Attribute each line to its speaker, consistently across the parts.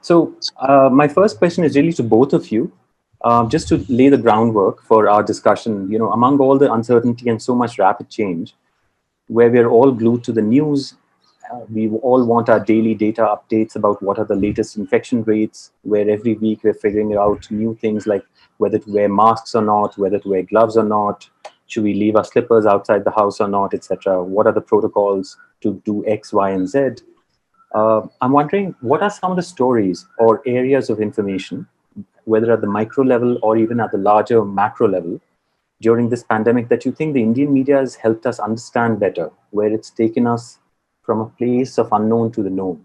Speaker 1: So my first question is really to both of you, just to lay the groundwork for our discussion. Among all the uncertainty and so much rapid change, where we're all glued to the news, we all want our daily data updates about what are the latest infection rates, where every week we're figuring out new things like whether to wear masks or not, whether to wear gloves or not, should we leave our slippers outside the house or not, etc. What are the protocols to do X, Y, and Z? I'm wondering, what are some of the stories or areas of information, whether at the micro level or even at the larger macro level, during this pandemic that you think the Indian media has helped us understand better, where it's taken us from a place of unknown to the known?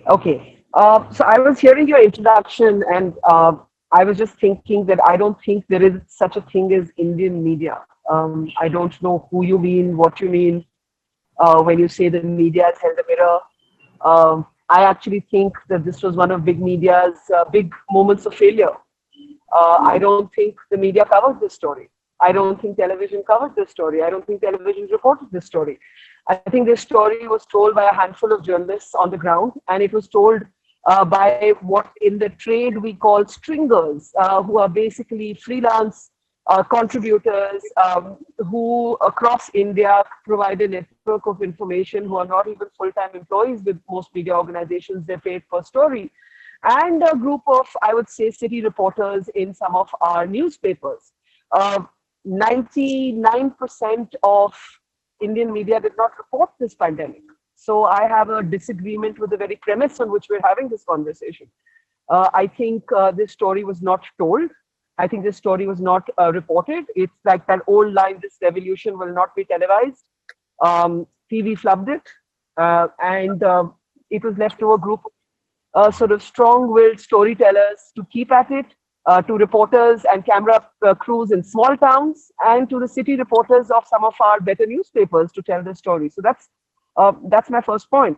Speaker 2: Okay. So I was hearing your introduction, and I was just thinking that I don't think there is such a thing as Indian media. I don't know who you mean, what you mean when you say the media has held a mirror. I actually think that this was one of big media's big moments of failure. I don't think the media covered this story. I don't think television covered this story. I don't think television reported this story. I think this story was told by a handful of journalists on the ground, and it was told by what in the trade we call stringers, who are basically freelance contributors who across India provide a network of information, who are not even full-time employees with most media organizations. They're paid per story. And a group of, I would say, city reporters in some of our newspapers. 99% of Indian media did not report this pandemic. So I have a disagreement with the very premise on which we're having this conversation. I think this story was not told. I think this story was not reported. It's like that old line, this revolution will not be televised. TV flubbed it. And it was left to a group of sort of strong-willed storytellers to keep at it, to reporters and camera crews in small towns, and to the city reporters of some of our better newspapers to tell the story. So that's my first point.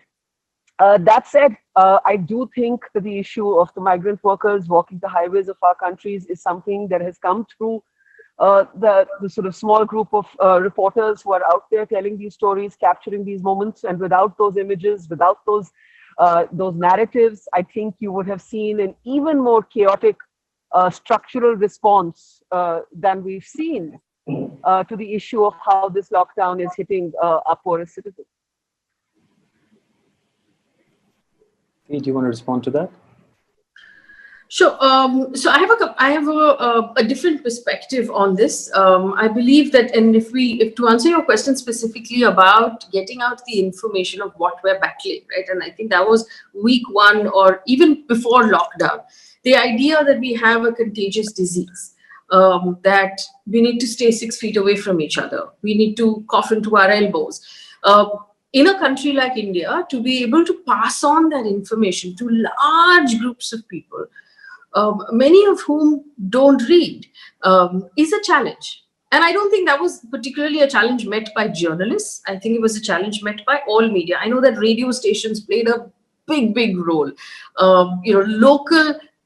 Speaker 2: That said, I do think that the issue of the migrant workers walking the highways of our countries is something that has come through the sort of small group of reporters who are out there telling these stories, capturing these moments. And without those images, without those narratives, I think you would have seen an even more chaotic structural response than we've seen to the issue of how this lockdown is hitting our poorest citizens.
Speaker 1: Faye, do you want to respond to that?
Speaker 3: Sure. So I have a different perspective on this. I believe that, and if to answer your question specifically about getting out the information of what we're battling, right? And I think that was week one or even before lockdown, the idea that we have a contagious disease, that we need to stay 6 feet away from each other. We need to cough into our elbows. In a country like India, to be able to pass on that information to large groups of people, many of whom don't read, is a challenge. And I don't think that was particularly a challenge met by journalists. I think it was a challenge met by all media. I know that radio stations played a big role.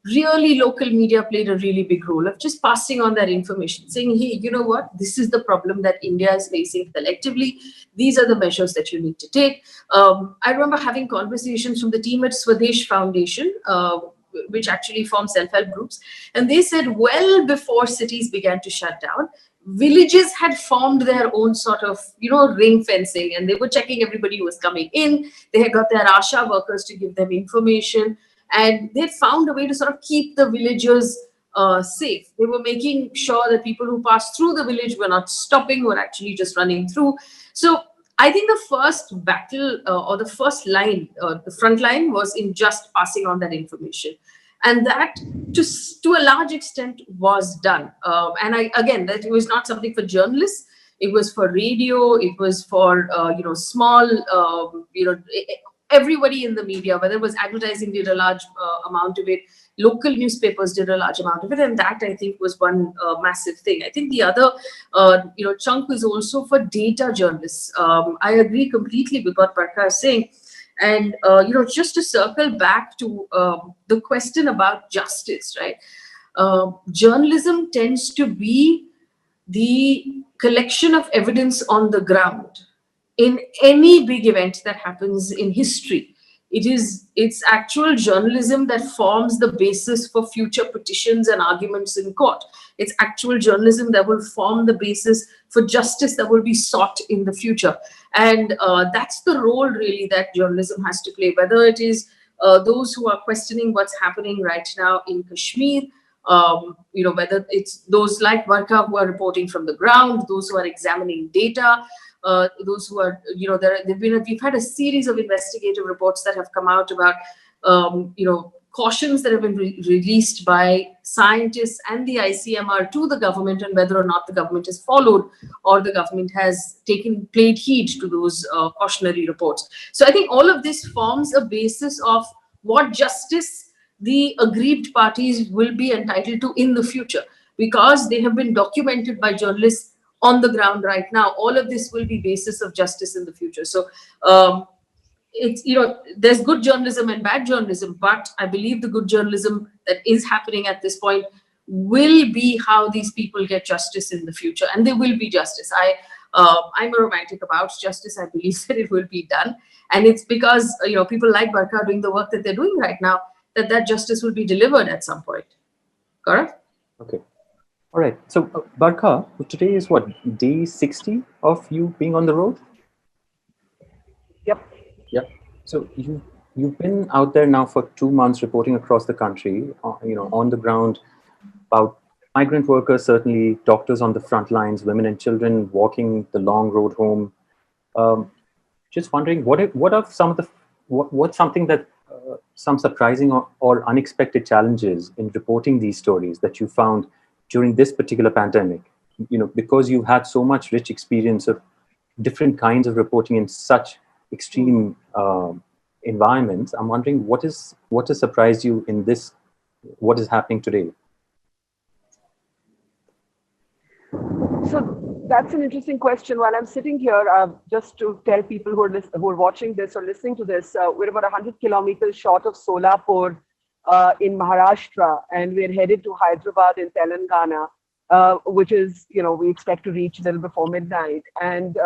Speaker 3: Really local media played a really big role of just passing on that information, saying, hey, you know what, this is the problem that India is facing collectively. These are the measures that you need to take. I remember having conversations from the team at Swadesh Foundation, which actually form self-help groups. And they said, well, before cities began to shut down, villages had formed their own sort of, ring fencing, and they were checking everybody who was coming in. They had got their ASHA workers to give them information. And they found a way to sort of keep the villagers safe. They were making sure that people who passed through the village were not stopping, were actually just running through. So I think the first battle or the first line, the front line, was in just passing on that information. And that, to a large extent, was done. And that was not something for journalists. It was for radio. It was for, small, everybody in the media, whether it was advertising, did a large amount of it. Local newspapers did a large amount of it. And that, I think, was one massive thing. I think the other, chunk was also for data journalists. I agree completely with what Barkha is saying. And, just to circle back to the question about justice, right? Journalism tends to be the collection of evidence on the ground. In any big event that happens in history, It's actual journalism that forms the basis for future petitions and arguments in court. It's actual journalism that will form the basis for justice that will be sought in the future. And that's the role really that journalism has to play, whether it is those who are questioning what's happening right now in Kashmir, whether it's those like Barkha who are reporting from the ground, those who are examining data, those who are, we've had a series of investigative reports that have come out about, cautions that have been released by scientists and the ICMR to the government, and whether or not the government has followed or the government has played heed to those cautionary reports. So I think all of this forms a basis of what justice the aggrieved parties will be entitled to in the future, because they have been documented by journalists on the ground right now. All of this will be basis of justice in the future. So it's, there's good journalism and bad journalism, but I believe the good journalism that is happening at this point will be how these people get justice in the future, and there will be justice. I'm a romantic about justice. I believe that it will be done, and it's because people like Barkha doing the work that they're doing right now, that justice will be delivered at some point. Correct?
Speaker 1: Okay. All right. So, Barkha, today is what, day 60 of you being on the road?
Speaker 2: Yep.
Speaker 1: Yep. So you've been out there now for 2 months reporting across the country, on the ground about migrant workers, certainly doctors on the front lines, women and children walking the long road home. Just wondering, what's something that some surprising or unexpected challenges in reporting these stories that you found during this particular pandemic? Because you had so much rich experience of different kinds of reporting in such extreme environments. I'm wondering what has surprised you in this, what is happening today?
Speaker 2: So that's an interesting question. While I'm sitting here, just to tell people who are watching this or listening to this, we're about 100 kilometers short of Solapur in Maharashtra, and we're headed to Hyderabad in Telangana, which is, we expect to reach a little before midnight. And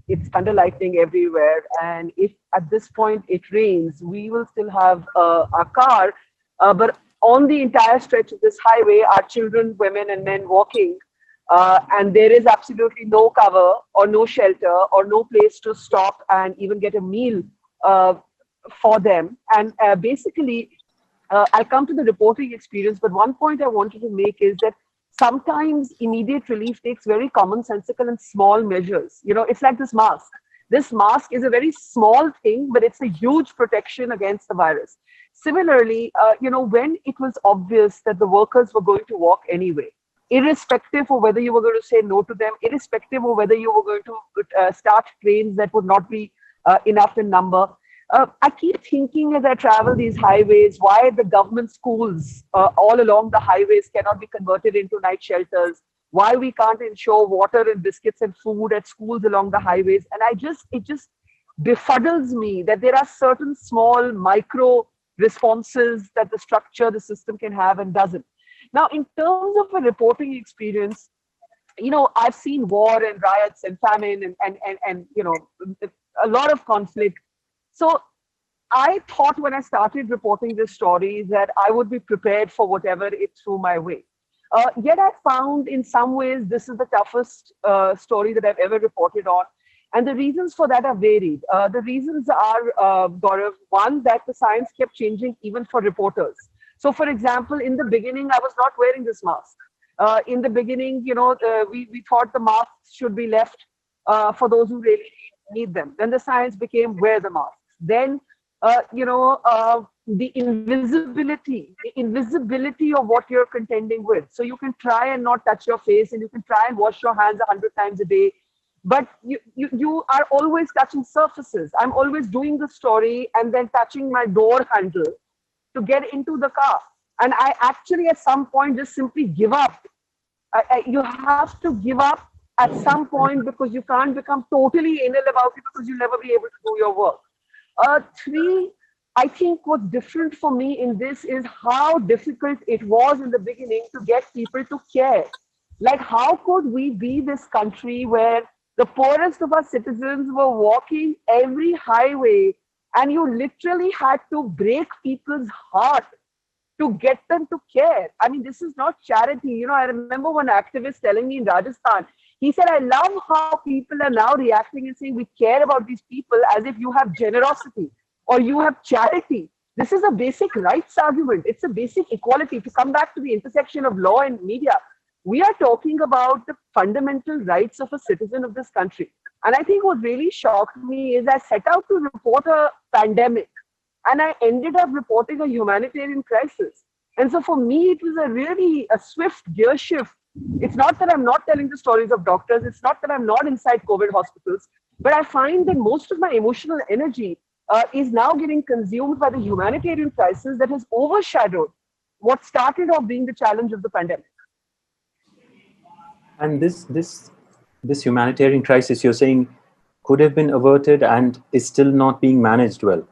Speaker 2: it's thunder lightning everywhere. And if at this point it rains, we will still have our car. But on the entire stretch of this highway are children, women, and men walking. And there is absolutely no cover or no shelter or no place to stop and even get a meal for them. And basically, I'll come to the reporting experience, but one point I wanted to make is that sometimes immediate relief takes very commonsensical and small measures. It's like this mask. This mask is a very small thing, but it's a huge protection against the virus. Similarly, when it was obvious that the workers were going to walk anyway, irrespective of whether you were going to say no to them, irrespective of whether you were going to start trains that would not be enough in number. I keep thinking as I travel these highways, why the government schools all along the highways cannot be converted into night shelters, why we can't ensure water and biscuits and food at schools along the highways. And it just befuddles me that there are certain small micro responses that the system can have and doesn't. Now, in terms of a reporting experience, I've seen war and riots and famine and a lot of conflict. So I thought when I started reporting this story that I would be prepared for whatever it threw my way. Yet I found in some ways this is the toughest story that I've ever reported on. And the reasons for that are varied. The reasons are, Gaurav, one, that the science kept changing even for reporters. So, for example, in the beginning, I was not wearing this mask. In the beginning, we thought the masks should be left for those who really need them. Then the science became wear the masks. Then, the invisibility of what you're contending with. So you can try and not touch your face, and you can try and wash your hands 100 times a day. But you are always touching surfaces. I'm always doing the story and then touching my door handle to get into the car. And I actually at some point just simply give up. You have to give up at some point because you can't become totally anal about it because you'll never be able to do your work. Three, I think what's different for me in this is how difficult it was in the beginning to get people to care. Like, how could we be this country where the poorest of our citizens were walking every highway And you literally had to break people's heart to get them to care. I mean, this is not charity. I remember one activist telling me in Rajasthan, he said, I love how people are now reacting and saying we care about these people as if you have generosity or you have charity. This is a basic rights argument. It's a basic equality. To come back to the intersection of law and media, we are talking about the fundamental rights of a citizen of this country. And I think what really shocked me is I set out to report a pandemic and I ended up reporting a humanitarian crisis. And so for me, it was a swift gear shift. It's not that I'm not telling the stories of doctors. It's not that I'm not inside COVID hospitals, but I find that most of my emotional energy is now getting consumed by the humanitarian crisis that has overshadowed what started off being the challenge of the pandemic.
Speaker 1: And this humanitarian crisis, you're saying, could have been averted and is still not being managed well.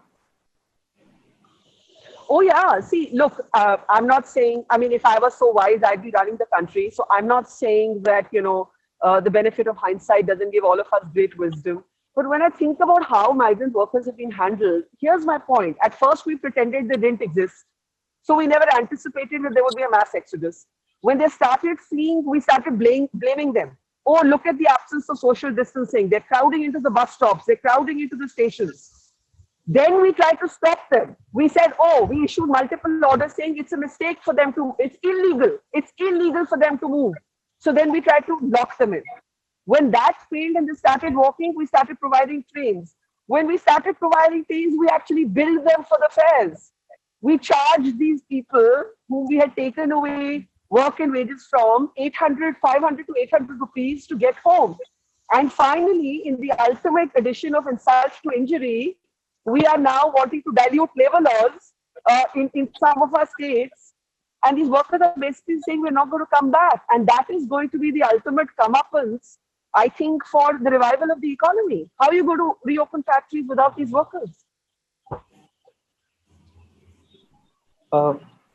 Speaker 2: Oh, yeah. See, look, I'm not saying, I mean, if I was so wise, I'd be running the country. So I'm not saying that, the benefit of hindsight doesn't give all of us great wisdom. But when I think about how migrant workers have been handled, here's my point. At first, we pretended they didn't exist. So we never anticipated that there would be a mass exodus. When they started fleeing, we started blaming them. Oh, look at the absence of social distancing. They're crowding into the bus stops. They're crowding into the stations. Then we tried to stop them. We said, oh, we issued multiple orders saying it's a mistake for them to, it's illegal. It's illegal for them to move. So then we tried to lock them in. When that failed and they started walking, we started providing trains. When we started providing trains, we actually billed them for the fares. We charged these people whom we had taken away work and wages from 500 to 800 rupees to get home. And finally, in the ultimate addition of insult to injury, we are now wanting to dilute labor laws in some of our states. And these workers are basically saying we're not going to come back. And that is going to be the ultimate comeuppance, I think, for the revival of the economy. How are you going to reopen factories without these workers?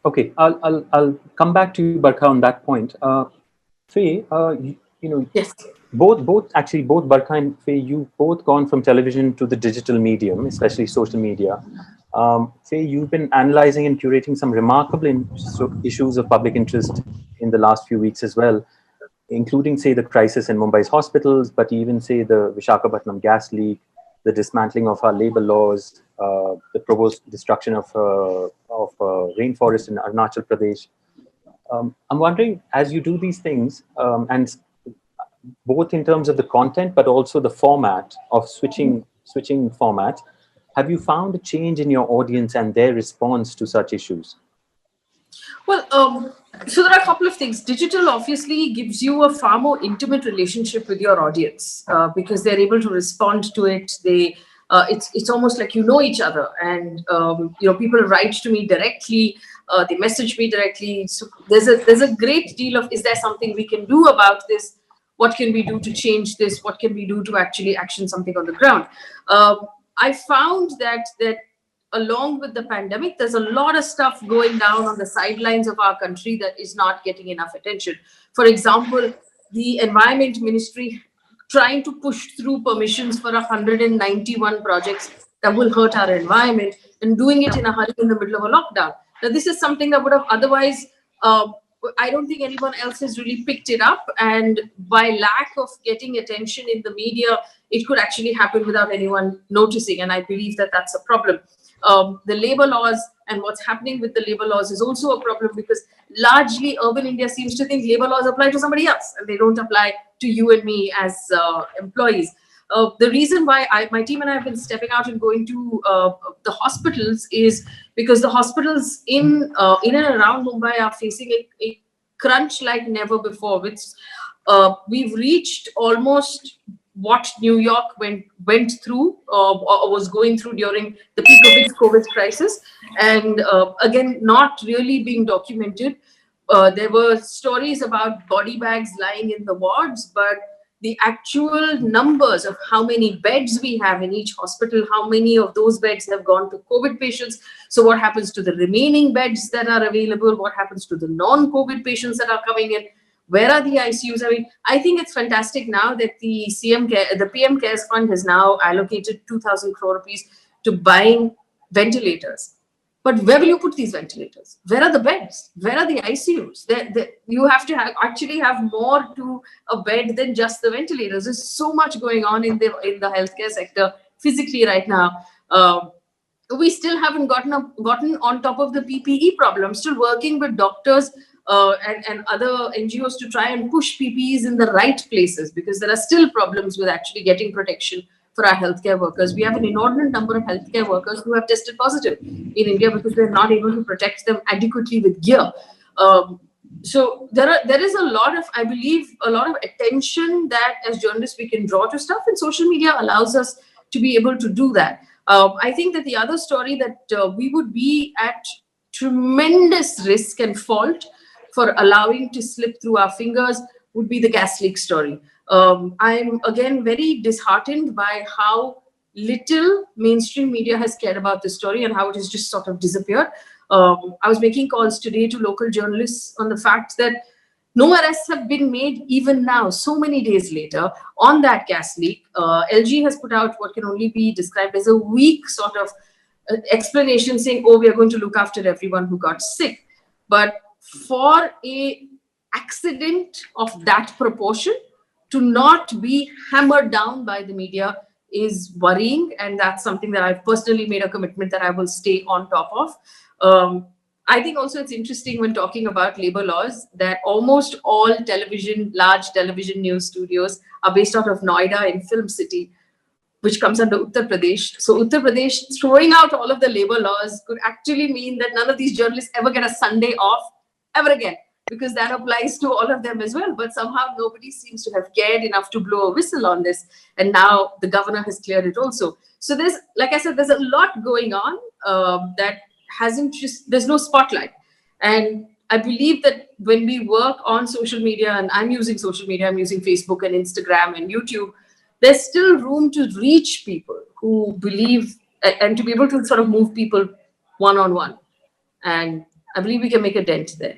Speaker 1: Okay, I'll come back to you, Barkha, on that point. Faye,
Speaker 3: Yes.
Speaker 1: both Barkha and Faye, you both gone from television to the digital medium, especially social media. Faye, you've been analyzing and curating some remarkable issues of public interest in the last few weeks as well, including, say, the crisis in Mumbai's hospitals, but even, say, the Visakhapatnam gas leak, the dismantling of our labor laws, the proposed destruction of rainforest in Arunachal Pradesh. I'm wondering, as you do these things, and both in terms of the content, but also the format of switching format, have you found a change in your audience and their response to such issues?
Speaker 3: Well, so there are a couple of things. Digital obviously gives you a far more intimate relationship with your audience because they're able to respond to it. It's almost like you know each other, and people write to me directly. They message me directly. So there's a great deal of, is there something we can do about this? What can we do to change this? What can we do to actually action something on the ground? I found that along with the pandemic, there's a lot of stuff going down on the sidelines of our country that is not getting enough attention. For example, the Environment Ministry trying to push through permissions for 191 projects that will hurt our environment and doing it in a hurry in the middle of a lockdown. Now, this is something that would have otherwise, I don't think anyone else has really picked it up. And by lack of getting attention in the media, it could actually happen without anyone noticing. And I believe that that's a problem. The labor laws and what's happening with the labor laws is also a problem because largely urban India seems to think labor laws apply to somebody else and they don't apply to you and me as employees. The reason why my team and I have been stepping out and going to the hospitals is because the hospitals in and around Mumbai are facing a crunch like never before. We've reached almost what New York went through or was going through during the peak of its COVID crisis. And again, not really being documented. There were stories about body bags lying in the wards, but the actual numbers of how many beds we have in each hospital, how many of those beds have gone to COVID patients. So what happens to the remaining beds that are available? What happens to the non-COVID patients that are coming in? Where are the ICUs? I mean, I think it's fantastic now that the PM Cares Fund has now allocated 2,000 crore rupees to buying ventilators. But where will you put these ventilators? Where are the beds? Where are the ICUs? You have to actually have more to a bed than just the ventilators. There's so much going on in the healthcare sector physically right now. We still haven't gotten on top of the PPE problem. Still working with doctors and other NGOs to try and push PPEs in the right places, because there are still problems with actually getting protection for our healthcare workers. We have an inordinate number of healthcare workers who have tested positive in India because they're not able to protect them adequately with gear. So there is a lot of, I believe, a lot of attention that as journalists we can draw to stuff, and social media allows us to be able to do that. I think that the other story that we would be at tremendous risk and fault for allowing to slip through our fingers would be the gas leak story. I'm again very disheartened by how little mainstream media has cared about this story and how it has just sort of disappeared. I was making calls today to local journalists on the fact that no arrests have been made even now, so many days later, on that gas leak. LG has put out what can only be described as a weak sort of explanation saying, oh, we are going to look after everyone who got sick. But for a accident of that proportion to not be hammered down by the media is worrying, and that's something that I've personally made a commitment that I will stay on top of. I think also it's interesting when talking about labor laws that almost all large television news studios are based out of Noida in Film City, which comes under Uttar Pradesh. So Uttar Pradesh throwing out all of the labor laws could actually mean that none of these journalists ever get a Sunday off ever again, because that applies to all of them as well. But somehow nobody seems to have cared enough to blow a whistle on this. And now the governor has cleared it also. So there's, like I said, there's a lot going on that there's no spotlight. And I believe that when we work on social media, and I'm using social media, I'm using Facebook and Instagram and YouTube, there's still room to reach people who believe and to be able to sort of move people one-on-one. And I believe we can make a dent there.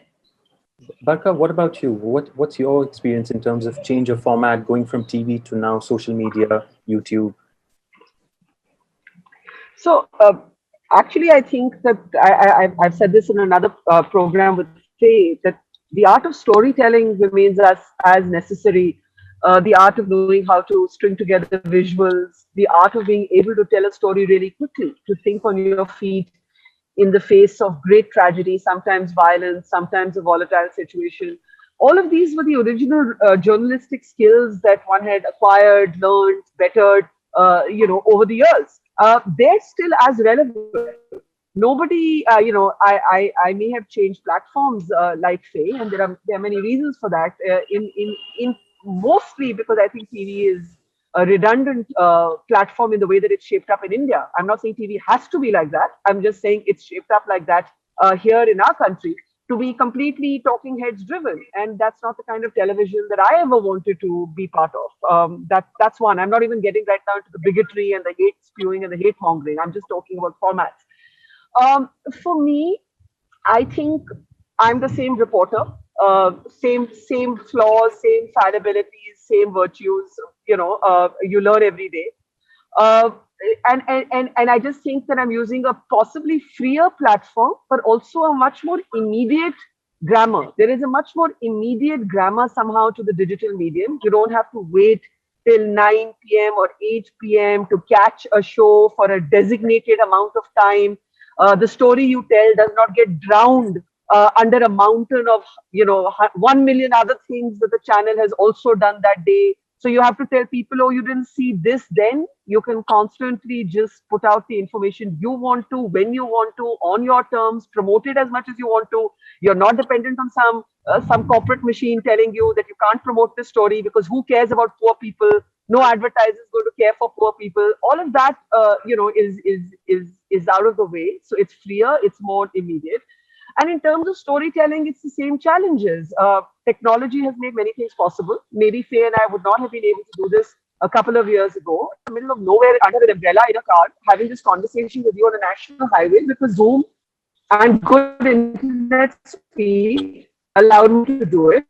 Speaker 1: Barkha, what about you? What's your experience in terms of change of format, going from TV to now social media, YouTube?
Speaker 2: So actually, I think that I've said this in another program with Faye, that the art of storytelling remains as necessary. The art of knowing how to string together visuals, the art of being able to tell a story really quickly, to think on your feet in the face of great tragedy, sometimes violence, sometimes a volatile situation. All of these were the original journalistic skills that one had acquired, learned, bettered, over the years. They're still as relevant. Nobody, I may have changed platforms like Faye, and there are many reasons for that. In mostly because I think TV is a redundant platform in the way that it's shaped up in India. I'm not saying TV has to be like that. I'm just saying it's shaped up like that here in our country to be completely talking heads driven. And that's not the kind of television that I ever wanted to be part of. That's one. I'm not even getting right down to the bigotry and the hate spewing and the hate mongering. I'm just talking about formats. For me, I think I'm the same reporter, same flaws, same fallibilities, same virtues. You learn every day. And I just think that I'm using a possibly freer platform, but also a much more immediate grammar. There is a much more immediate grammar somehow to the digital medium. You don't have to wait till 9 p.m. or 8 p.m. to catch a show for a designated amount of time. The story you tell does not get drowned under a mountain of 1 million other things that the channel has also done that day. So you have to tell people, oh, you didn't see this then. You can constantly just put out the information you want to, when you want to, on your terms, promote it as much as you want to. You're not dependent on some corporate machine telling you that you can't promote this story because who cares about poor people? No advertiser is going to care for poor people. All of that, is out of the way. So it's freer, it's more immediate. And in terms of storytelling, it's the same challenges. Technology has made many things possible. Maybe Faye and I would not have been able to do this a couple of years ago, in the middle of nowhere, under an umbrella in a car, having this conversation with you on a national highway, because Zoom and good internet speed allowed me to do it.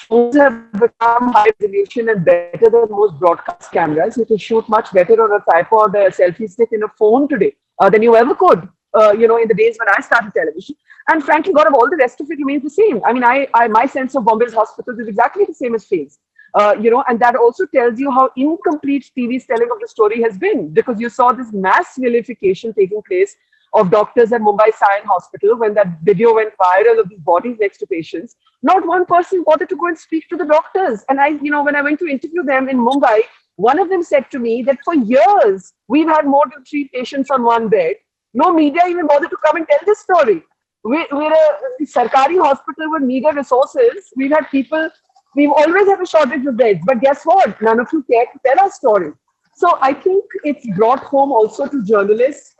Speaker 2: phones have become high resolution and better than most broadcast cameras. You can shoot much better on a tripod or a selfie stick in a phone today than you ever could, in the days when I started television. And frankly, God, of all the rest of it remains the same. I mean, my sense of Bombay's hospitals is exactly the same as Faye's. And that also tells you how incomplete TV's telling of the story has been, because you saw this mass vilification taking place of doctors at Mumbai Sion Hospital when that video went viral of these bodies next to patients. Not one person bothered to go and speak to the doctors. And when I went to interview them in Mumbai, one of them said to me that for years we've had more than 3 patients on one bed. No media even bothered to come and tell this story. We're a Sarkari hospital with meager resources. We've always had a shortage of beds. But guess what? None of you care to tell our story. So I think it's brought home also to journalists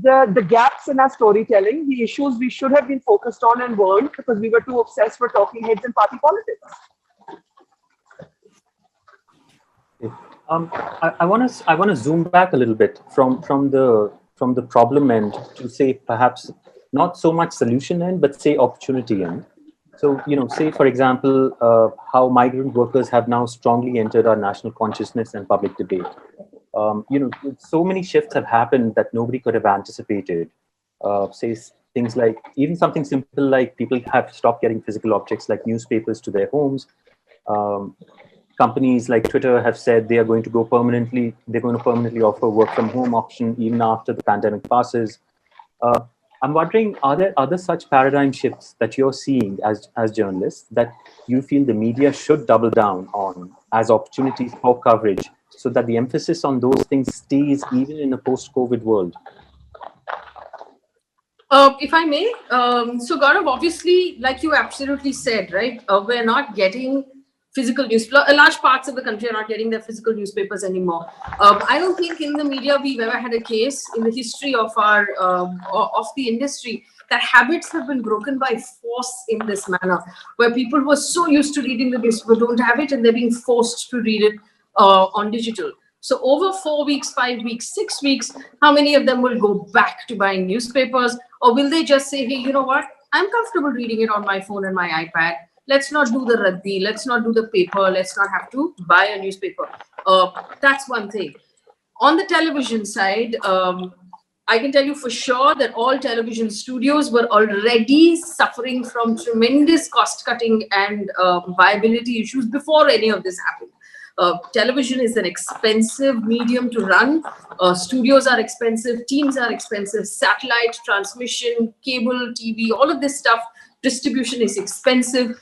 Speaker 2: the gaps in our storytelling, the issues we should have been focused on and weren't because we were too obsessed with talking heads and party politics.
Speaker 1: I want to zoom back a little bit from the problem end to say perhaps not so much solution end, but say opportunity end. So, say, for example, how migrant workers have now strongly entered our national consciousness and public debate. So many shifts have happened that nobody could have anticipated. Say things like, even something simple like people have stopped getting physical objects like newspapers to their homes. Companies like Twitter have said they're going to permanently offer work from home option even after the pandemic passes. I'm wondering, are there other such paradigm shifts that you're seeing as journalists that you feel the media should double down on as opportunities for coverage so that the emphasis on those things stays even in a post-COVID world?
Speaker 3: If I may, so Gaurav, obviously, like you absolutely said, right, we're not getting physical news. Large parts of the country are not getting their physical newspapers anymore. I don't think in the media we've ever had a case in the history of of the industry that habits have been broken by force in this manner, where people were so used to reading the newspaper don't have it and they're being forced to read it on digital. So over 4 weeks, 5 weeks, 6 weeks, how many of them will go back to buying newspapers? Or will they just say, hey, you know what? I'm comfortable reading it on my phone and my iPad. Let's not do the raddi. Let's not do the paper. Let's not have to buy a newspaper. That's one thing. On the television side, I can tell you for sure that all television studios were already suffering from tremendous cost cutting and viability issues before any of this happened. Television is an expensive medium to run. Studios are expensive, teams are expensive, satellite transmission, cable TV, all of this stuff, distribution is expensive.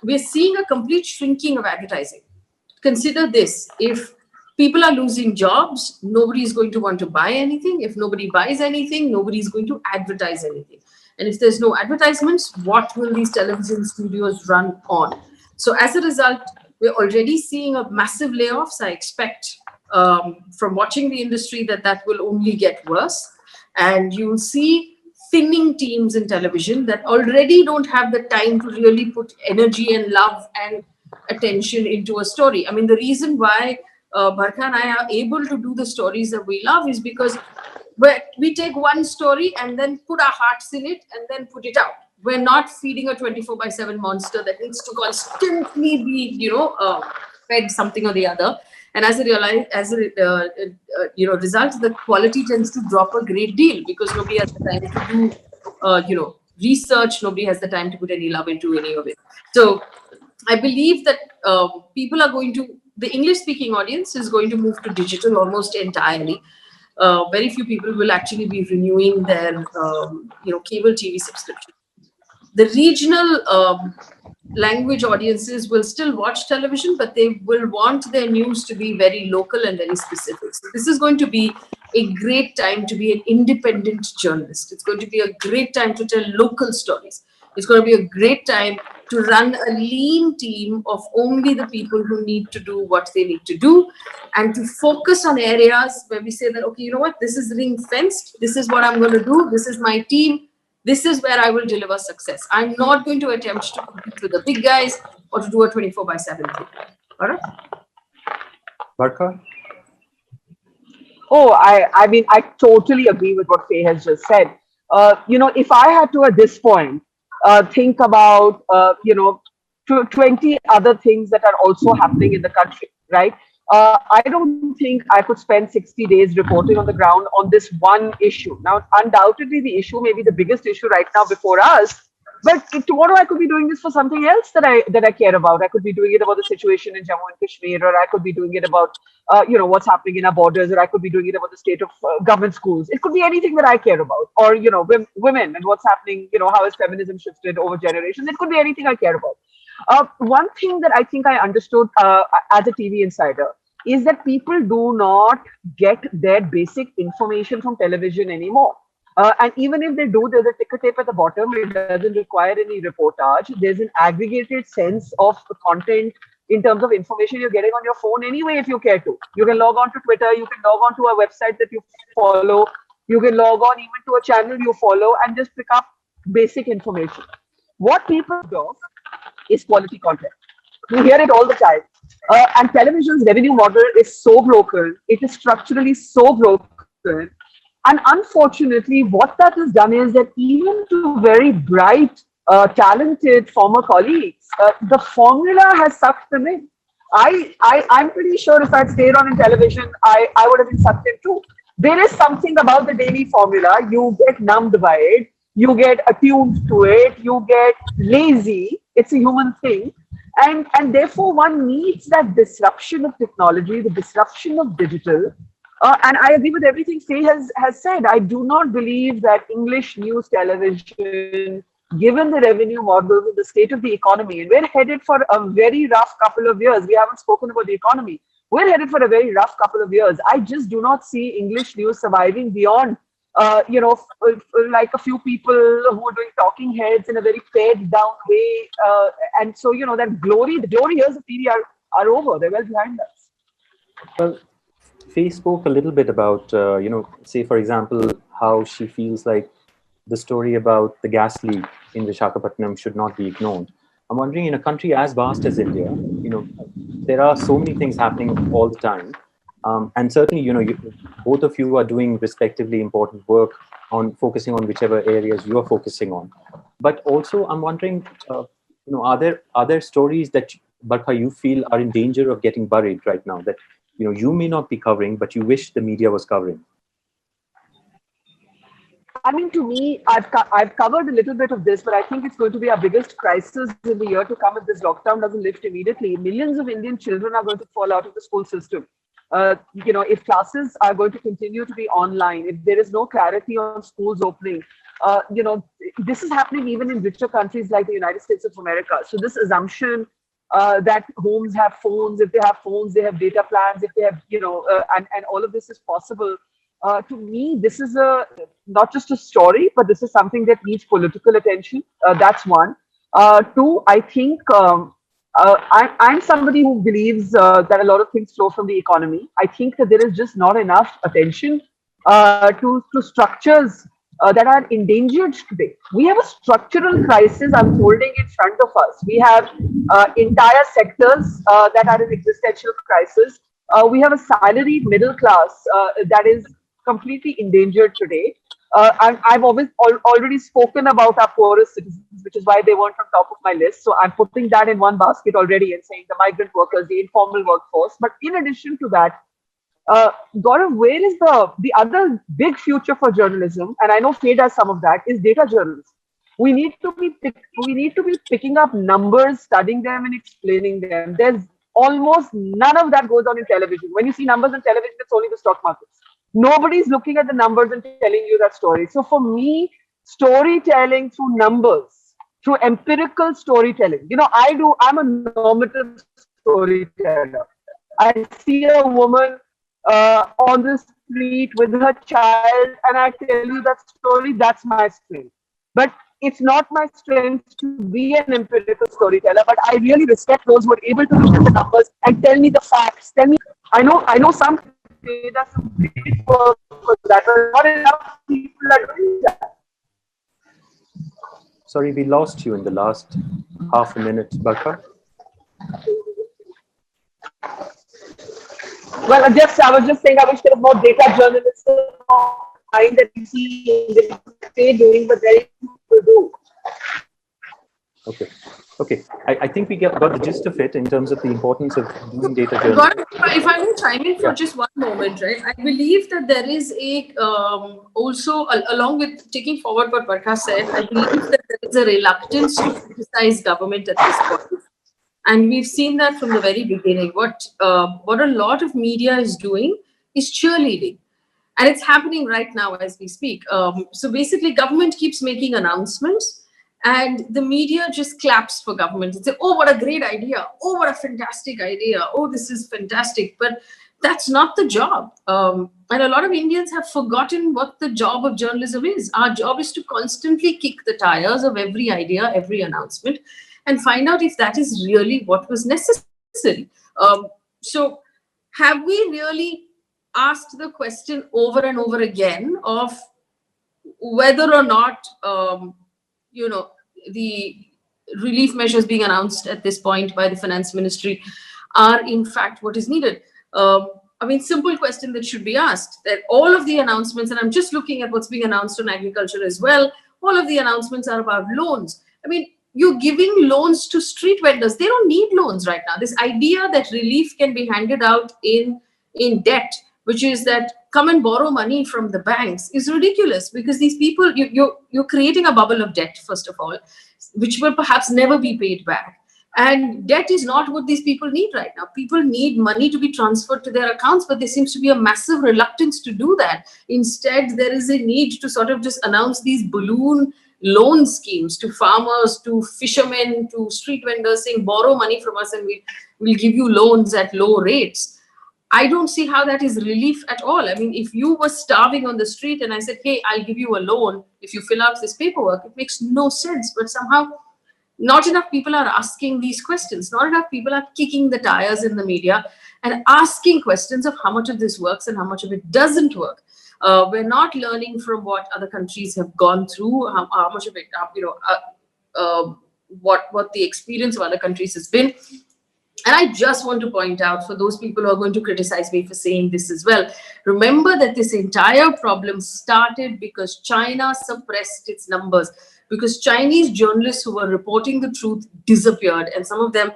Speaker 3: We're seeing a complete shrinking of advertising. Consider this: if people are losing jobs, nobody is going to want to buy anything. If nobody buys anything, nobody is going to advertise anything. And if there's no advertisements, what will these television studios run on? So as a result, we're already seeing a massive layoffs. I expect from watching the industry that will only get worse. And you'll see thinning teams in television that already don't have the time to really put energy and love and attention into a story. I mean, the reason why Barkha and I are able to do the stories that we love is because we take one story and then put our hearts in it and then put it out. We're not feeding a 24/7 monster that needs to constantly be, fed something or the other. And as a result, the quality tends to drop a great deal because nobody has the time to do, research. Nobody has the time to put any love into any of it. So I believe that the English-speaking audience is going to move to digital almost entirely. Very few people will actually be renewing their, cable TV subscription. The regional language audiences will still watch television, but they will want their news to be very local and very specific. So this is going to be a great time to be an independent journalist. It's going to be a great time to tell local stories. It's going to be a great time to run a lean team of only the people who need to do what they need to do, and to focus on areas where we say that, okay, you know what, this is ring fenced. This is what I'm going to do. This is my team. This is where I will deliver success. I'm not going to attempt to compete with the big guys or to do a 24/7 thing. All right?
Speaker 1: Barkha?
Speaker 2: Oh, I mean, I totally agree with what Faye has just said. If I had to at this point think about, 20 other things that are also happening in the country, right? I don't think I could spend 60 days reporting on the ground on this one issue. Now, undoubtedly, the issue may be the biggest issue right now before us, but tomorrow I could be doing this for something else that I care about. I could be doing it about the situation in Jammu and Kashmir, or I could be doing it about what's happening in our borders, or I could be doing it about the state of government schools. It could be anything that I care about, or women and what's happening. How has feminism shifted over generations? It could be anything I care about. One thing that I think I understood as a TV insider is that people do not get their basic information from television anymore. And even if they do, there's a ticker tape at the bottom. It doesn't require any reportage. There's an aggregated sense of content in terms of information you're getting on your phone anyway, if you care to. You can log on to Twitter, you can log on to a website that you follow, you can log on even to a channel you follow and just pick up basic information. What people do is quality content. We hear it all the time. And television's revenue model is so broken. It is structurally so broken. And unfortunately, what that has done is that even to very bright, talented former colleagues, the formula has sucked them in. I'm pretty sure if I'd stayed on in television, I would have been sucked in too. There is something about the daily formula. You get numbed by it. You get attuned to it. You get lazy. It's a human thing. And therefore, one needs that disruption of technology, the disruption of digital. And I agree with everything Faye has said. I do not believe that English news television, given the revenue models and the state of the economy, and we're headed for a very rough couple of years. We haven't spoken about the economy. We're headed for a very rough couple of years. I just do not see English news surviving beyond, like a few people who are doing talking heads in a very pared down way. And so, that the glory years of TV are over. They're well behind us.
Speaker 1: Well, Faye spoke a little bit about, say, for example, how she feels like the story about the gas leak in Visakhapatnam should not be ignored. I'm wondering, in a country as vast as India, there are so many things happening all the time. And certainly, both of you are doing respectively important work on focusing on whichever areas you are focusing on. But also, I'm wondering, are there other stories that, Barkha, you feel are in danger of getting buried right now that you may not be covering, but you wish the media was covering?
Speaker 2: I mean, to me, I've covered a little bit of this, but I think it's going to be our biggest crisis in the year to come if this lockdown doesn't lift immediately. Millions of Indian children are going to fall out of the school system. If classes are going to continue to be online, if there is no clarity on schools opening, this is happening even in richer countries like the United States of America. So this assumption that homes have phones, if they have phones, they have data plans, if they have, and all of this is possible. To me, this is not just a story, but this is something that needs political attention. That's one. Two, I think I'm somebody who believes that a lot of things flow from the economy. I think that there is just not enough attention to structures that are endangered today. We have a structural crisis unfolding in front of us. We have entire sectors that are in existential crisis. We have a salaried middle class that is completely endangered today. And I've already spoken about our poorest citizens, which is why they weren't on top of my list. So I'm putting that in one basket already and saying the migrant workers, the informal workforce. But in addition to that, Gaurav, where is the other big future for journalism? And I know Faye does some of that, is data journalism. We need to be picking up numbers, studying them, and explaining them. There's almost none of that goes on in television. When you see numbers in television, it's only the stock markets. Nobody's looking at the numbers and telling you that story. So for me, storytelling through numbers, through empirical storytelling, I'm a normative storyteller. I see a woman on the street with her child and I tell you that story, that's my strength. But it's not my strength to be an empirical storyteller, but I really respect those who are able to look at the numbers and tell me the facts. I know some say that's some great work for that, but not enough people are doing that.
Speaker 1: Sorry, we lost you in the last half a minute, Barkha.
Speaker 2: Well, I was just saying I wish there was more data journalism that we see in the state doing, but very few people do.
Speaker 1: Okay. Okay, I think we got the gist of it in terms of the importance of doing data
Speaker 3: Gaurav,
Speaker 1: journalism.
Speaker 3: if I may chime in for
Speaker 1: Yeah.
Speaker 3: just one moment, right? I believe that there is a also along with taking forward what Barkha said, I believe that there is a reluctance to criticize government at this point, and we've seen that from the very beginning. What a lot of media is doing is cheerleading, and it's happening right now as we speak. So basically, government keeps making announcements, and the media just claps for government and say, "Oh, what a great idea! Oh, what a fantastic idea! Oh, this is fantastic!" But that's not the job. And a lot of Indians have forgotten what the job of journalism is. Our job is to constantly kick the tires of every idea, every announcement, and find out if that is really what was necessary. So, have we really asked the question over and over again of whether or not you know the relief measures being announced at this point by the finance ministry are in fact what is needed? I mean, simple question that should be asked, that all of the announcements, and I'm just looking at what's being announced on agriculture as well, all of the announcements are about loans. I mean, you're giving loans to street vendors. They don't need loans right now. This idea that relief can be handed out in debt, which is that come and borrow money from the banks, is ridiculous, because these people, you're creating a bubble of debt, first of all, which will perhaps never be paid back. And debt is not what these people need right now. People need money to be transferred to their accounts, but there seems to be a massive reluctance to do that. Instead, there is a need to sort of just announce these balloon loan schemes to farmers, to fishermen, to street vendors, saying borrow money from us and we'll give you loans at low rates. I don't see how that is relief at all. I mean, if you were starving on the street and I said, hey, I'll give you a loan if you fill out this paperwork, it makes no sense. But somehow, not enough people are asking these questions. Not enough people are kicking the tires in the media and asking questions of how much of this works and how much of it doesn't work. We're not learning from what other countries have gone through, how much of it, what the experience of other countries has been. And I just want to point out, for those people who are going to criticize me for saying this as well, remember that this entire problem started because China suppressed its numbers, because Chinese journalists who were reporting the truth disappeared, and some of them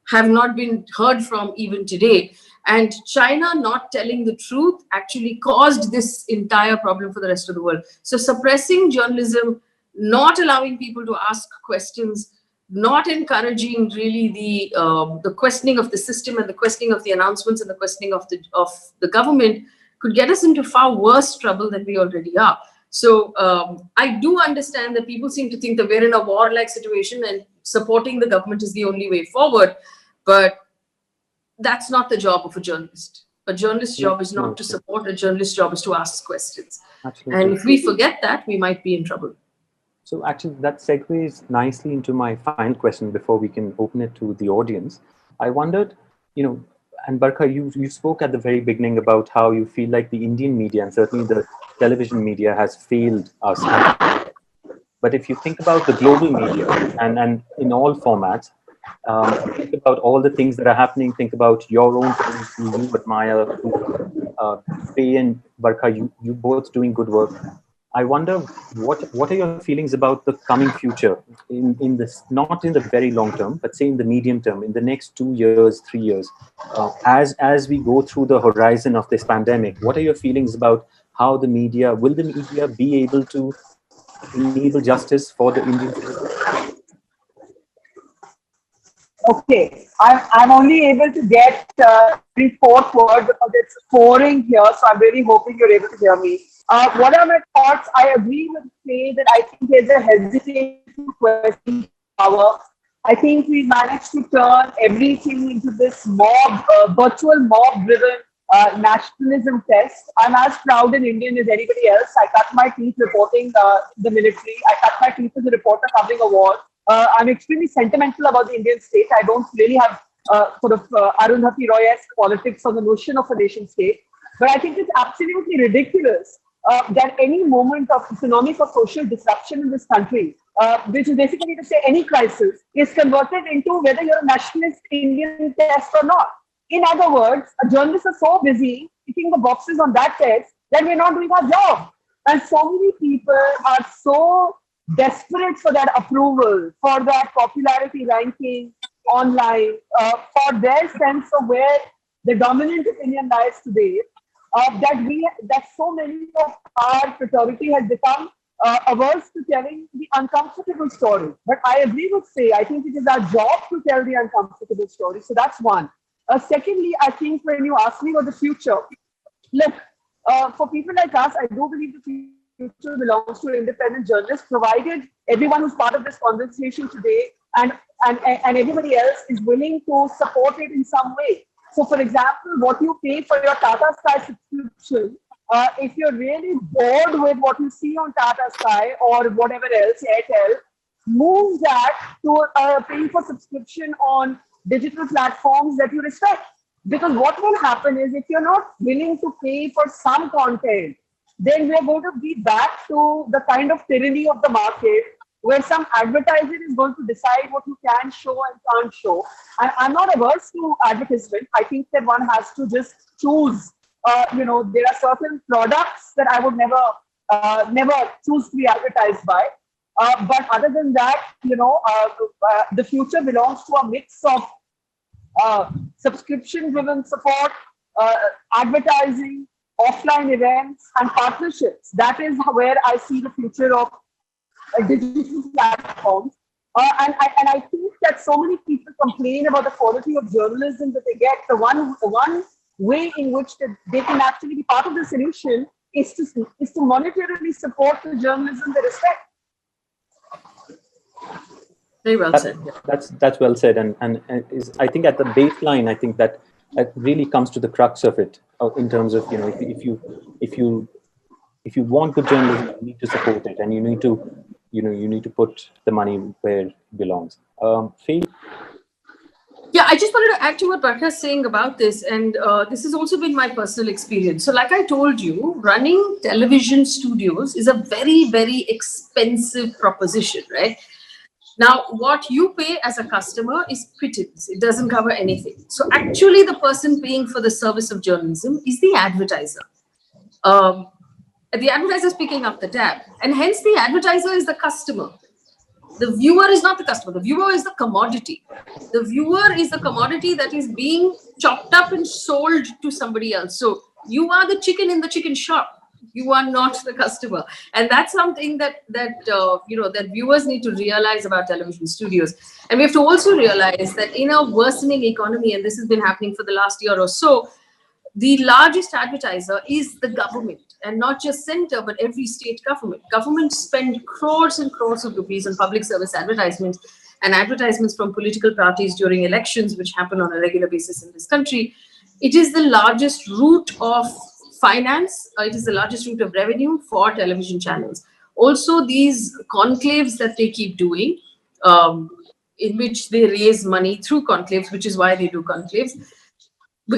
Speaker 3: have not been heard from even today. And China not telling the truth actually caused this entire problem for the rest of the world. So suppressing journalism, not allowing people to ask questions, not encouraging really the questioning of the system and the questioning of the announcements and the questioning of the government could get us into far worse trouble than we already are. So I do understand that people seem to think that we're in a war-like situation and supporting the government is the only way forward, but that's not the job of a journalist. A journalist's job is not to support. A journalist's job is to ask questions.
Speaker 1: Absolutely.
Speaker 3: And if we forget that, we might be in trouble.
Speaker 1: So actually, that segues nicely into my final question before we can open it to the audience. I wondered, and Barkha, you spoke at the very beginning about how you feel like the Indian media and certainly the television media has failed us. But if you think about the global media and in all formats, think about all the things that are happening. Think about your own things who you admire. Faye and Barkha, you both doing good work. I wonder what are your feelings about the coming future in this, not in the very long term, but say in the medium term, in the next 2 years, 3 years, as we go through the horizon of this pandemic. What are your feelings about how the media will be able to enable justice for the Indian citizens?
Speaker 2: Okay, I'm only able to get the fourth word because it's pouring here, so I'm really hoping you're able to hear me. What are my thoughts? I agree with Faye that I think there's a hesitation to question power. I think we managed to turn everything into this virtual mob-driven nationalism test. I'm as proud an Indian as anybody else. I cut my teeth reporting the military. I cut my teeth as a reporter covering a war. I'm extremely sentimental about the Indian state. I don't really have Arundhati Roy-esque politics on the notion of a nation state. But I think it's absolutely ridiculous that any moment of economic or social disruption in this country, which is basically to say any crisis, is converted into whether you're a nationalist Indian test or not. In other words, a journalist is so busy ticking the boxes on that test that we're not doing our job. And so many people are so desperate for that approval, for that popularity ranking online, for their sense of where the dominant opinion lies today, that so many of our fraternity has become averse to telling the uncomfortable story. But I agree with Faye. I think it is our job to tell the uncomfortable story. So that's one. Secondly, I think when you ask me about the future, look, for people like us, I do believe the future belongs to independent journalists, provided everyone who's part of this conversation today and everybody else is willing to support it in some way. So, for example, what you pay for your Tata Sky subscription, if you're really bored with what you see on Tata Sky or whatever else, Airtel, move that to paying for subscription on digital platforms that you respect. Because what will happen is if you're not willing to pay for some content, then we're going to be back to the kind of tyranny of the market where some advertiser is going to decide what you can show and can't show. And I'm not averse to advertisement. I think that one has to just choose. There are certain products that I would never choose to be advertised by. But other than that, the future belongs to a mix of subscription-driven support, advertising, offline events, and partnerships. That is where I see the future of digital platforms. And I think that so many people complain about the quality of journalism that they get. The one way in which they can actually be part of the solution is to monetarily support the journalism they respect.
Speaker 3: Very well said.
Speaker 1: That's well said, and is, I think at the baseline, I think that really comes to the crux of it in terms of if you want good journalism, you need to support it, and you need to put the money where it belongs. Faye?
Speaker 3: Yeah, I just wanted to add to what Barkha is saying about this, and this has also been my personal experience. So like I told you, running television studios is a very, very expensive proposition, right? Now, what you pay as a customer is pittance. It doesn't cover anything. So actually, the person paying for the service of journalism is the advertiser. The advertiser is picking up the tab, and hence the advertiser is the customer. The viewer is not the customer. The viewer is the commodity. The viewer is the commodity that is being chopped up and sold to somebody else. So you are the chicken in the chicken shop. You are not the customer, and that's something that viewers need to realize about television studios. And we have to also realize that in a worsening economy, and this has been happening for the last year or so, the largest advertiser is the government, and not just center, but every state government. Governments spend crores and crores of rupees on public service advertisements and advertisements from political parties during elections, which happen on a regular basis in this country. It is the largest route of finance. It is the largest route of revenue for television channels. Also, these conclaves that they keep doing, in which they raise money through conclaves, which is why they do conclaves,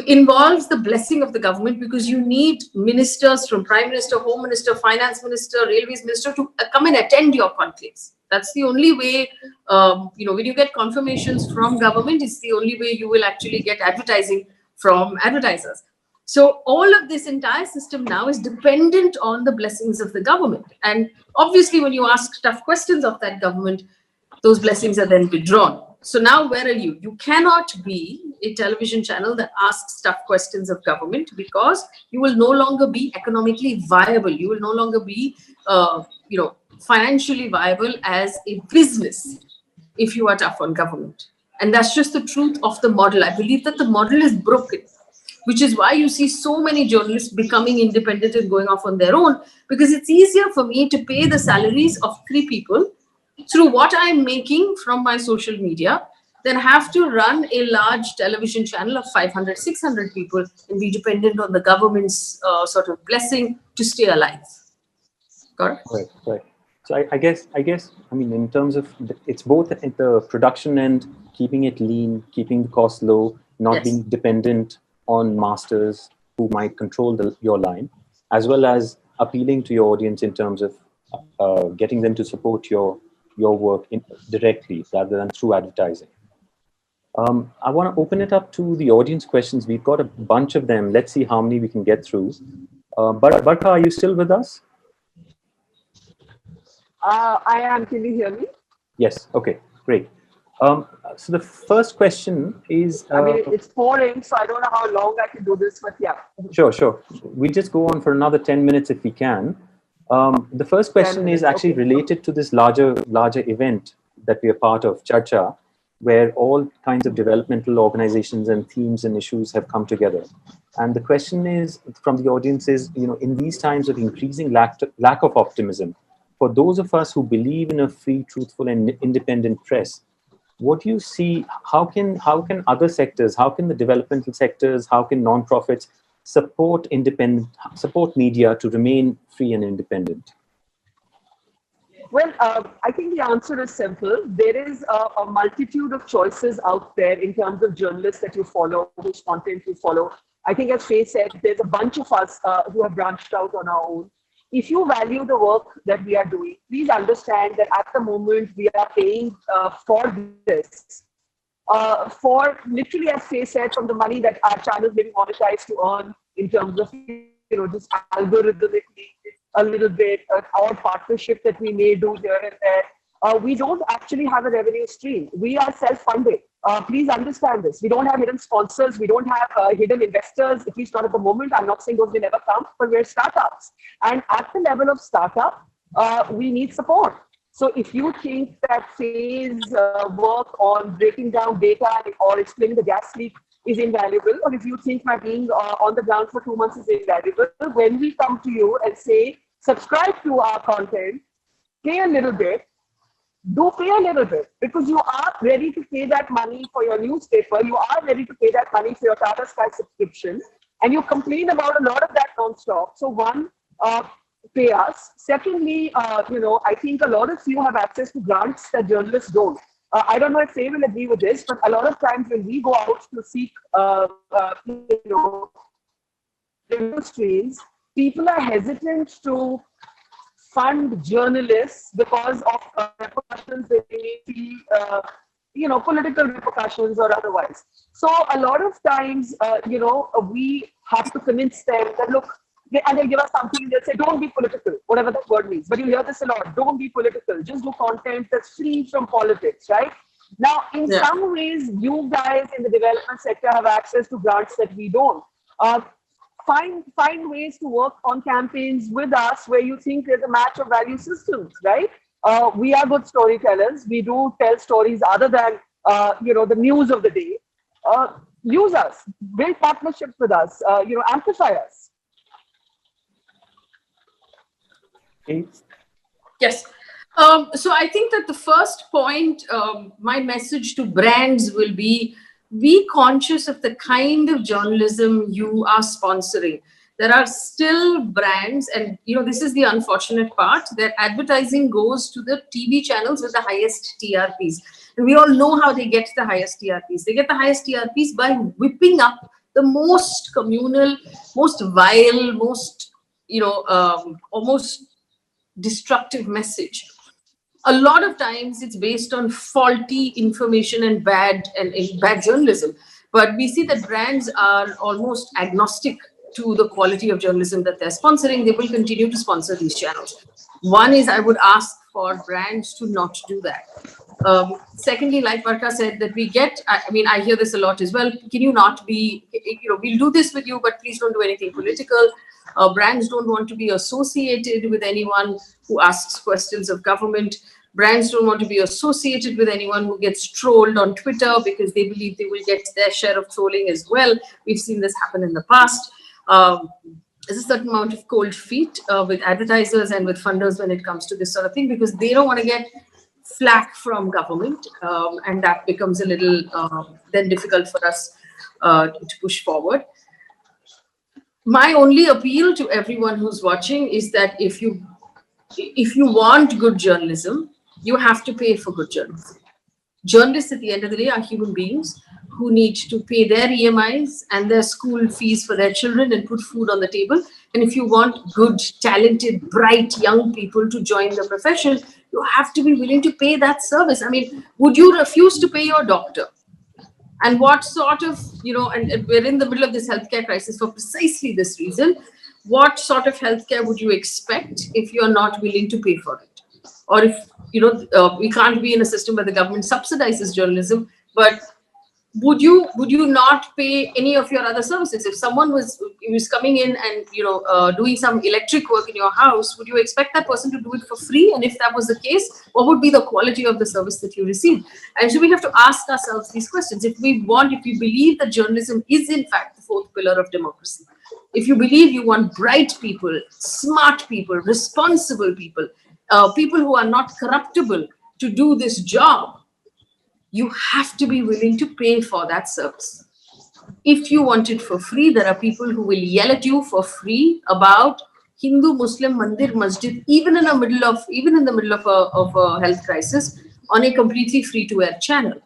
Speaker 3: involves the blessing of the government, because you need ministers from Prime Minister, Home Minister, Finance Minister, Railways Minister to come and attend your conclaves. That's the only way, when you get confirmations from government, it's the only way you will actually get advertising from advertisers. So all of this entire system now is dependent on the blessings of the government. And obviously, when you ask tough questions of that government, those blessings are then withdrawn. So now where are you? You cannot be a television channel that asks tough questions of government, because you will no longer be economically viable. You will no longer be, financially viable as a business if you are tough on government. And that's just the truth of the model. I believe that the model is broken, which is why you see so many journalists becoming independent and going off on their own, because it's easier for me to pay the salaries of 3 people through what I'm making from my social media than have to run a large television channel of 500, 600 people and be dependent on the government's sort of blessing to stay alive. Correct?
Speaker 1: Right. So I guess, in terms of, it's both at the production end, keeping it lean, keeping the cost low, not being dependent on masters who might control your line, as well as appealing to your audience in terms of getting them to support your work directly rather than through advertising. I want to open it up to the audience questions. We've got a bunch of them. Let's see how many we can get through. Barkha, are you still with us?
Speaker 2: I am. Can you hear me?
Speaker 1: Yes. Okay. Great. So the first question is.
Speaker 2: I mean, it's pouring, so I don't know how long I can do this, but yeah.
Speaker 1: Sure, sure. We'll just go on for another 10 minutes if we can. The first question is actually
Speaker 2: okay.
Speaker 1: related to this larger event that we are part of, Charcha, where all kinds of developmental organizations and themes and issues have come together. And the question is from the audience is, in these times of increasing lack of optimism, for those of us who believe in a free, truthful, and independent press, what do you see? How can other sectors, how can the developmental sectors, how can nonprofits support media to remain free and independent?
Speaker 2: Well, I think the answer is simple. There is a multitude of choices out there in terms of journalists that you follow, whose content you follow. I think, as Faye said, there's a bunch of us who have branched out on our own. If you value the work that we are doing, please understand that at the moment we are paying for this. For literally, as Faye said, from the money that our channels may be monetized to earn in terms of just algorithmically a little bit, our partnership that we may do here and there. We don't actually have a revenue stream. We are self-funded. Please understand this. We don't have hidden sponsors. We don't have hidden investors, at least not at the moment. I'm not saying those will never come, but we're startups. And at the level of startup, we need support. So if you think that Faye's work on breaking down data or explaining the gas leak is invaluable, or if you think my being on the ground for 2 months is invaluable, when we come to you and say, subscribe to our content, pay a little bit, do pay a little bit, because you are ready to pay that money for your newspaper, you are ready to pay that money for your Tata Sky subscription, and you complain about a lot of that non-stop. So one, pay us. Secondly, I think a lot of you have access to grants that journalists don't. I don't know if Faye will agree with this, but a lot of times when we go out to seek, revenue streams, people are hesitant to fund journalists because of repercussions they may feel, political repercussions or otherwise. So a lot of times, we have to convince them that, look, and they'll give us something and they'll say, don't be political, whatever that word means. But you hear this a lot, don't be political, just do content that's free from politics, right? Now, in some ways, you guys in the development sector have access to grants that we don't. Find ways to work on campaigns with us where you think there's a match of value systems, right? We are good storytellers. We do tell stories other than, the news of the day. Use us, build partnerships with us, amplify us.
Speaker 3: Yes. So I think that the first point, my message to brands will be conscious of the kind of journalism you are sponsoring. There are still brands, and this is the unfortunate part, that advertising goes to the TV channels with the highest TRPs. And we all know how they get the highest TRPs. They get the highest TRPs by whipping up the most communal, most vile, most, almost destructive message. A lot of times it's based on faulty information and bad journalism. But we see that brands are almost agnostic to the quality of journalism that they're sponsoring. They will continue to sponsor these channels. One is, I would ask for brands to not do that. Secondly, like Barkha said, that I hear this a lot as well. Can you not be, we'll do this with you, but please don't do anything political. Brands don't want to be associated with anyone who asks questions of government. Brands don't want to be associated with anyone who gets trolled on Twitter because they believe they will get their share of trolling as well. We've seen this happen in the past. There's a certain amount of cold feet with advertisers and with funders when it comes to this sort of thing, because they don't want to get flack from government, and that becomes a little then difficult for us to push forward. My only appeal to everyone who's watching is that if you want good journalism, you have to pay for good journalism. Journalists at the end of the day are human beings who need to pay their EMIs and their school fees for their children and put food on the table. And if you want good, talented, bright young people to join the profession, you have to be willing to pay that service. I mean, would you refuse to pay your doctor? And what sort of, and we're in the middle of this healthcare crisis for precisely this reason. What sort of healthcare would you expect if you're not willing to pay for it? or if we can't be in a system where the government subsidizes journalism, but would you not pay any of your other services? If someone was coming in and doing some electric work in your house, would you expect that person to do it for free? And if that was the case, what would be the quality of the service that you receive? And so we have to ask ourselves these questions. If we believe that journalism is in fact the fourth pillar of democracy, if you believe you want bright people, smart people, responsible people, people who are not corruptible to do this job, you have to be willing to pay for that service. If you want it for free, there are people who will yell at you for free about Hindu, Muslim, Mandir, Masjid, even in the middle of a health crisis, on a completely free-to-air channel,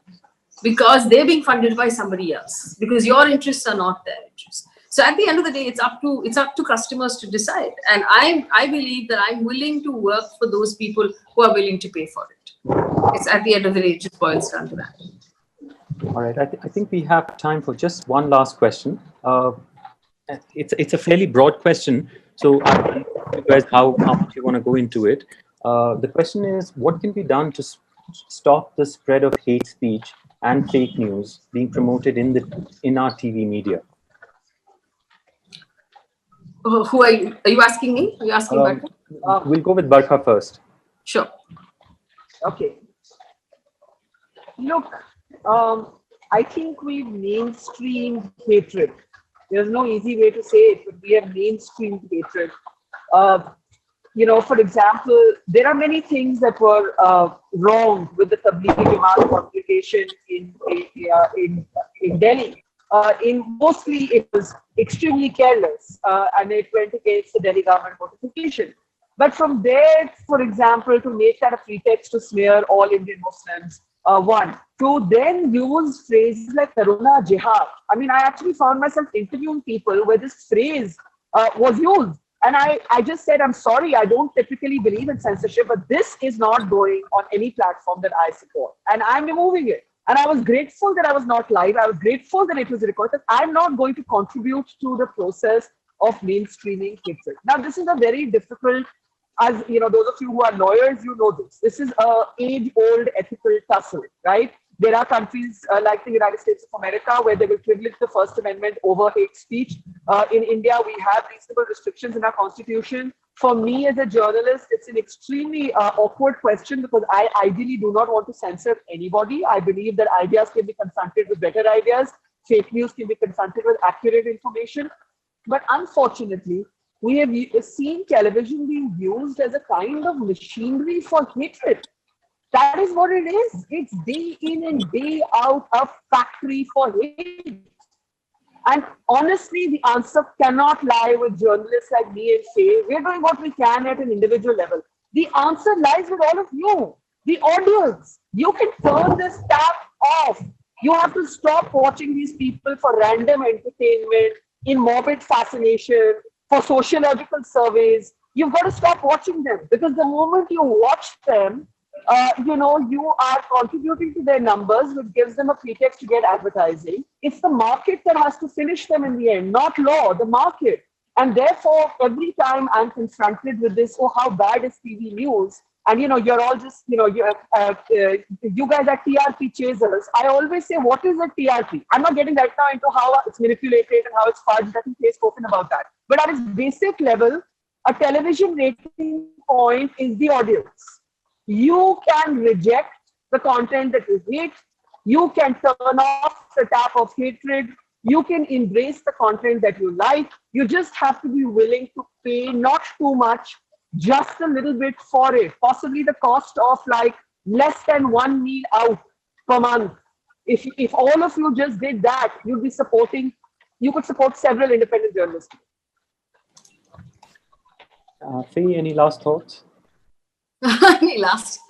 Speaker 3: because they're being funded by somebody else, because your interests are not their interests. So at the end of the day, it's up to customers to decide. And I believe that I'm willing to work for those people who are willing to pay for it. It's at the end of the day, it just boils down to that.
Speaker 1: All right, I think we have time for just one last question. It's a fairly broad question, so I don't know you guys how much you want to go into it. The question is, what can be done to stop the spread of hate speech and fake news being promoted in our TV media?
Speaker 3: Who are you? Are you asking me? Are you asking Barkha?
Speaker 1: We'll go with Barkha first.
Speaker 3: Sure.
Speaker 2: Okay. Look, I think we've mainstreamed hatred. There's no easy way to say it, but we have mainstreamed hatred. For example, there are many things that were wrong with the Tablighi Jamaat congregation in Delhi. Mostly it was extremely careless, and it went against the Delhi government notification. But from there, for example, to make that a pretext to smear all Indian Muslims, to then use phrases like Corona Jihad. I mean, I actually found myself interviewing people where this phrase was used. And I just said, I'm sorry, I don't typically believe in censorship, but this is not going on any platform that I support. And I'm removing it. And I was grateful that I was not live. I was grateful that it was recorded. I'm not going to contribute to the process of mainstreaming hatred. Now, this is a very difficult, as you know, those of you who are lawyers, you know this. This is an age-old ethical tussle, right? There are countries like the United States of America where they will privilege the First Amendment over hate speech. In India, we have reasonable restrictions in our constitution. For me as a journalist, it's an extremely awkward question because I ideally do not want to censor anybody. I believe that ideas can be confronted with better ideas. Fake news can be confronted with accurate information. But unfortunately, we have seen television being used as a kind of machinery for hatred. That is what it is. It's day in and day out a factory for hate. And honestly, the answer cannot lie with journalists like me and Faye. We're doing what we can at an individual level. The answer lies with all of you, the audience. You can turn this tap off. You have to stop watching these people for random entertainment, in morbid fascination, for sociological surveys. You've got to stop watching them, because the moment you watch them, you are contributing to their numbers, which gives them a pretext to get advertising. It's the market that has to finish them in the end, not law, the market. And therefore, every time I'm confronted with this, oh, how bad is TV news? And, you're all just, you guys are TRP chasers. I always say, what is a TRP? I'm not getting right now into how it's manipulated and how it's fudged. I think they've spoken about that. But at its basic level, a television rating point is the audience. You can reject the content that you hate. You can turn off the tap of hatred. You can embrace the content that you like. You just have to be willing to pay not too much, just a little bit for it. Possibly the cost of like less than one meal out per month. If all of you just did that, you could support several independent journalists.
Speaker 1: Faye, any last thoughts?
Speaker 3: Any last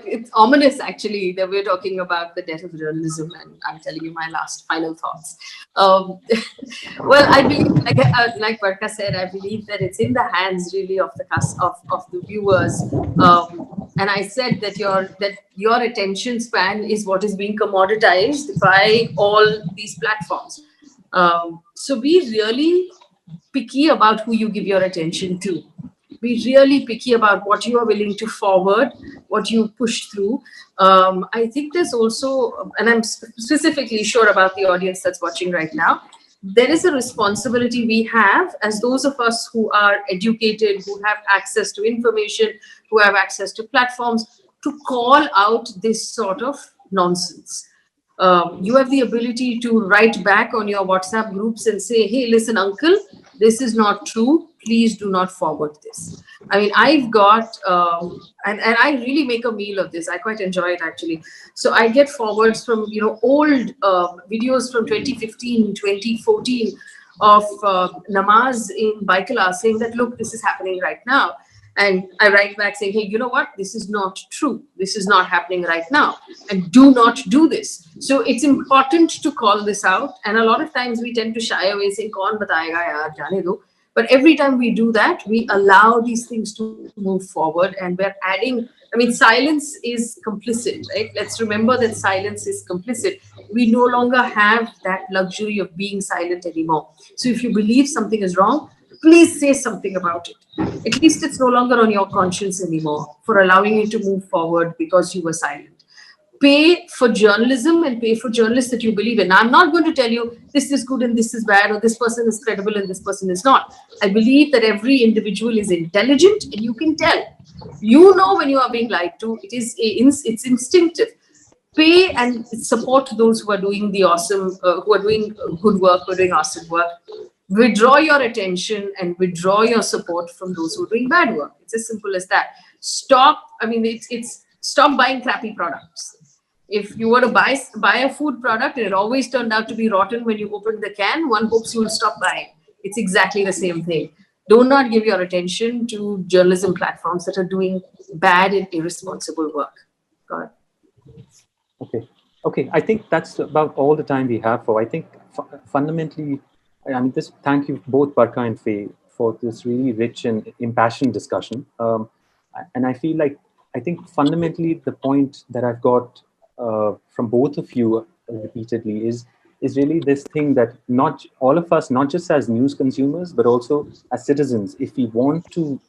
Speaker 3: it's ominous actually that we're talking about the death of journalism, and I'm telling you my final thoughts. Well, I believe, like Barkha said, I believe that it's in the hands really of the viewers. And I said that your attention span is what is being commoditized by all these platforms. So be really picky about who you give your attention to. be really picky about what you are willing to forward, what you push through. I think there's also, and I'm specifically sure about the audience that's watching right now, there is a responsibility we have as those of us who are educated, who have access to information, who have access to platforms, to call out this sort of nonsense. You have the ability to write back on your WhatsApp groups and say, hey, listen, uncle, this is not true. Please do not forward this. I mean, I've got, and I really make a meal of this. I quite enjoy it, actually. So I get forwards from, old videos from 2015, 2014 of namaz in Baikala saying that, look, this is happening right now. And I write back saying, hey, you know what? This is not true. This is not happening right now. And do not do this. So it's important to call this out. And a lot of times we tend to shy away saying, kaun batayega yaar, jaane do. But every time we do that, we allow these things to move forward. And we're adding, I mean, silence is complicit, right? Let's remember that silence is complicit. We no longer have that luxury of being silent anymore. So if you believe something is wrong, please say something about it. At least it's no longer on your conscience anymore for allowing you to move forward because you were silent. Pay for journalism and pay for journalists that you believe in. Now, I'm not going to tell you this is good and this is bad, or this person is credible and this person is not. I believe that every individual is intelligent and you can tell. You know when you are being lied to. It's instinctive. Pay and support those who are doing the awesome, who are doing good work, who are doing awesome work. Withdraw your attention and withdraw your support from those who are doing bad work. It's as simple as that. Stop. I mean, it's stop buying crappy products. If you were to buy a food product and it always turned out to be rotten when you opened the can, one hopes you will stop buying. It's exactly the same thing. Do not give your attention to journalism platforms that are doing bad and irresponsible work. Got it.
Speaker 1: Okay. I think that's about all the time we have for. I think fundamentally, I mean, thank you both, Barkha and Faye, for this really rich and impassioned discussion. And I feel like, I think fundamentally the point that I've got from both of you repeatedly is really this thing that not all of us, not just as news consumers, but also as citizens, if we want the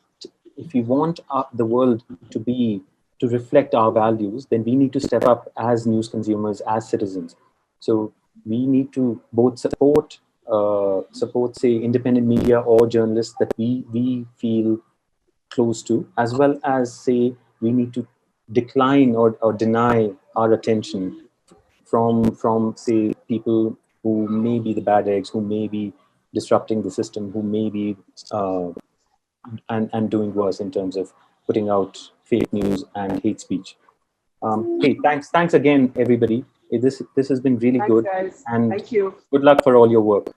Speaker 1: world to reflect our values, then we need to step up as news consumers, as citizens. So we need to both support, say, independent media or journalists that we feel close to, as well as say we need to decline or deny our attention from say people who may be the bad eggs, who may be disrupting the system, who may be and doing worse in terms of putting out fake news and hate speech. Hey, thanks again, everybody. This has been really good.
Speaker 2: Guys.
Speaker 1: And
Speaker 2: thank you.
Speaker 1: Good luck for all your work.